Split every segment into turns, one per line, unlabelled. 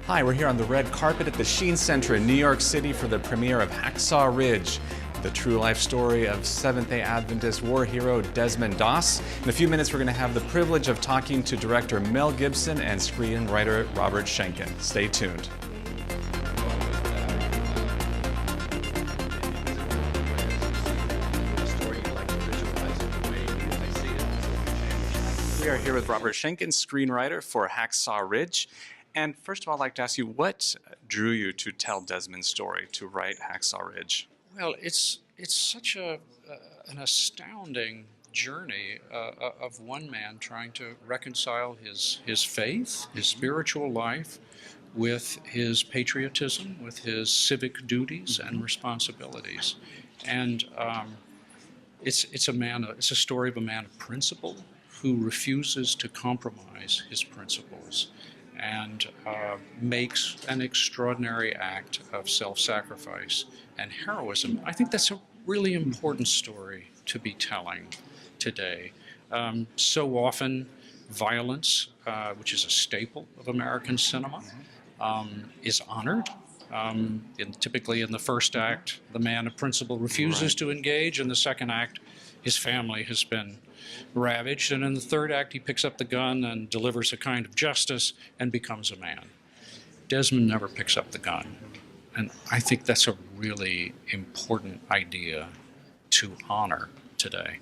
Hi, we're here on the red carpet at the Sheen Center in New York City for the premiere of Hacksaw Ridge, the true life story of Seventh-day Adventist war hero Desmond Doss. In a few minutes, we're going to have the privilege of talking to director Mel Gibson and screenwriter Robert Schenken. Stay tuned. We are here with Robert Schenken, screenwriter for Hacksaw Ridge. And first of all, I'd like to ask you, what drew you to tell Desmond's story, to write Hacksaw Ridge?
Well, it's such an astounding journey of one man trying to reconcile his faith, his spiritual life, with his patriotism, with his civic duties and responsibilities. And it's a story of a man of principle who refuses to compromise his principles and makes an extraordinary act of self-sacrifice and heroism. I think that's a really important story to be telling today. So often, violence, which is a staple of American cinema, is honored. Typically in the first act, the man of principle refuses to engage. In the second act, his family has been ravaged, and in the third act he picks up the gun and delivers a kind of justice and becomes a man. Desmond never picks up the gun, and I think that's a really important idea to honor today.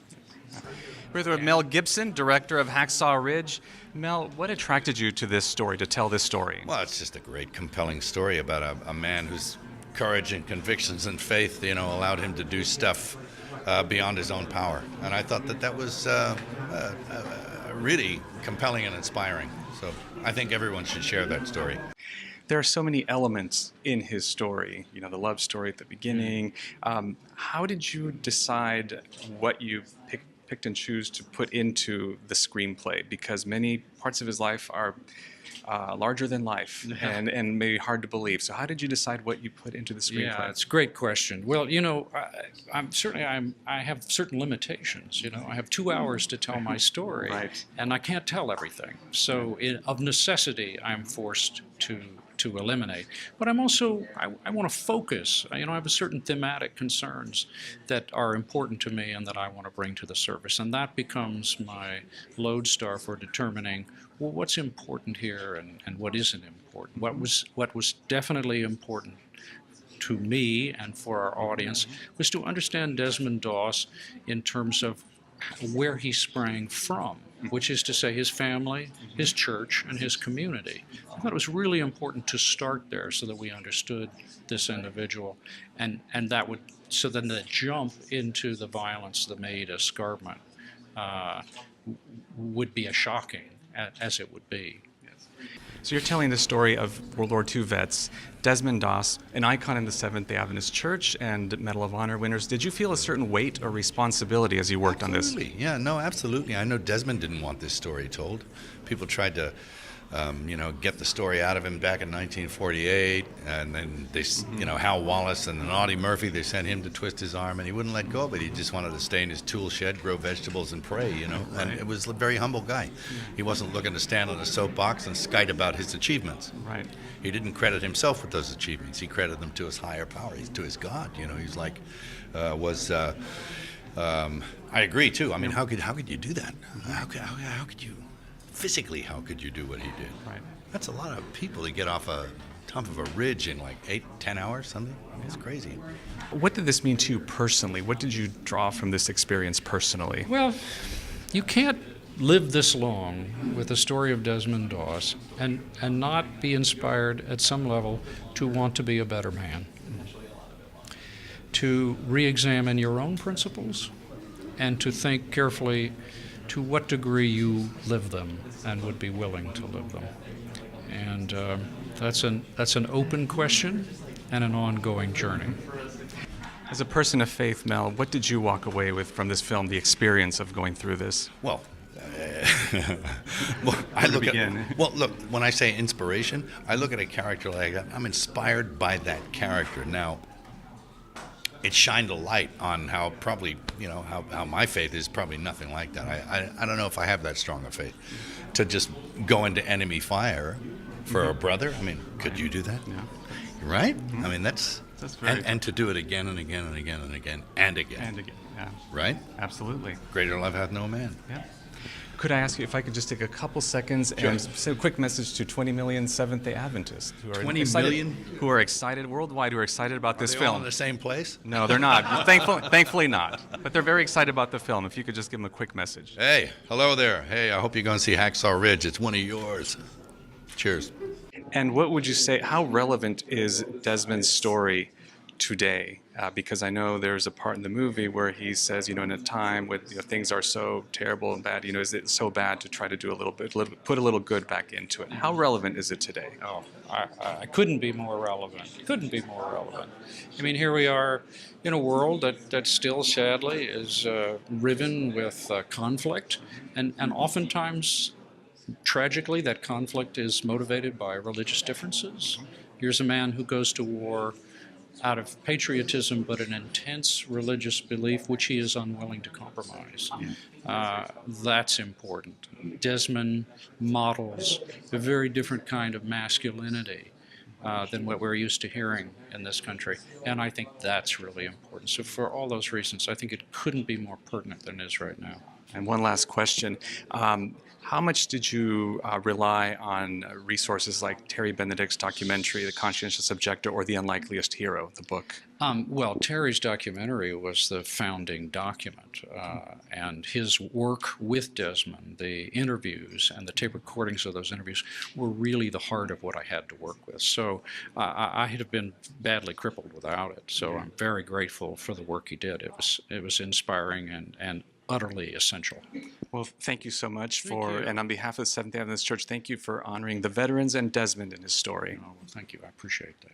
We're with Mel Gibson, director of Hacksaw Ridge. Mel, what attracted you to this story, to tell this story?
Well, it's just a great, compelling story about a man whose courage and convictions and faith, allowed him to do stuff beyond his own power. And I thought that was really compelling and inspiring. So I think everyone should share that story.
There are so many elements in his story, the love story at the beginning. How did you decide what you picked and choose to put into the screenplay? Because many parts of his life are larger than life and maybe hard to believe. So how did you decide what you put into the screenplay?
Yeah, it's a great question. Well, I have certain limitations. I have 2 hours to tell my story, and I can't tell everything. So of necessity, I'm forced to eliminate. But I'm also, I want to focus. I have a certain thematic concerns that are important to me and that I want to bring to the surface. And that becomes my lodestar for determining, well, what's important here and what isn't important. What was definitely important to me and for our audience was to understand Desmond Doss in terms of where he sprang from, which is to say his family, his church, and his community. I thought it was really important to start there so that we understood this individual, and that would, so then the jump into the violence, the Maid escarpment, would be as shocking as it would be.
So you're telling the story of World War II vets, Desmond Doss, an icon in the Seventh-day Adventist Church and Medal of Honor winners. Did you feel a certain weight or responsibility as you worked on this?
Absolutely. Yeah, no, absolutely. I know Desmond didn't want this story told. People tried to, get the story out of him back in 1948, and then they, Hal Wallace and then Audie Murphy, they sent him to twist his arm, and he wouldn't let go, but he just wanted to stay in his tool shed, grow vegetables, and pray, And it was a very humble guy. He wasn't looking to stand on a soapbox and skite about his achievements.
Right.
He didn't credit himself with those achievements. He credited them to his higher power, to his God. He's like, I agree too. I mean, how could you do that? How could you? Physically, how could you do what he did?
Right.
That's a lot of people to get off a top of a ridge in like 8-10 hours, something. It's crazy.
What did this mean to you personally? What did you draw from this experience personally?
Well, you can't live this long with the story of Desmond Doss and not be inspired at some level to want to be a better man, to re-examine your own principles, and to think carefully to what degree you live them and would be willing to live them. And that's an open question and an ongoing journey.
As a person of faith, Mel, what did you walk away with from this film, the experience of going through this?
Well, look, when I say inspiration, I look at a character like that. I'm inspired by that character. Now, it shined a light on how probably, how my faith is probably nothing like that. I don't know if I have that strong a faith to just go into enemy fire for a brother. I mean, could you do that?
Yeah.
Right? I mean, that's
very
and to do it again and again and again and again and again.
And again, yeah,
Right?
absolutely.
Greater love hath no man.
Yeah. Could I ask you if I could just take a couple seconds and say a quick message to 20 million Seventh-day Adventists who are
20
excited,
million?
who are excited worldwide, who are excited about this
Are they all
film?
in the same place?
No, they're not. Thankfully not. But they're very excited about the film. If you could just give them a quick message.
Hey, hello there. Hey, I hope you're going to see Hacksaw Ridge. It's one of yours. Cheers.
And what would you say, how relevant is Desmond's story today? Because I know there's a part in the movie where he says, in a time when things are so terrible and bad, is it so bad to try to do put a little good back into it? How relevant is it today?
Oh, I couldn't be more relevant. Couldn't be more relevant. I mean, here we are in a world that still, sadly, is riven with conflict, and oftentimes, tragically, that conflict is motivated by religious differences. Here's a man who goes to war out of patriotism, but an intense religious belief which he is unwilling to compromise. That's important. Desmond models a very different kind of masculinity than what we're used to hearing in this country, and I think that's really important. So for all those reasons, I think it couldn't be more pertinent than it is right now.
And one last question. How much did you rely on resources like Terry Benedict's documentary, The Conscientious Objector, or The Unlikeliest Hero, the book?
Well, Terry's documentary was the founding document, and his work with Desmond, the interviews and the tape recordings of those interviews were really the heart of what I had to work with. So I'd have been badly crippled without it. So I'm very grateful for the work he did. It was inspiring and utterly essential.
Well, thank you so much
you.
and on behalf of the Seventh-day Adventist Church, thank you for honoring the veterans and Desmond in his story.
Oh, well, thank you. I appreciate that.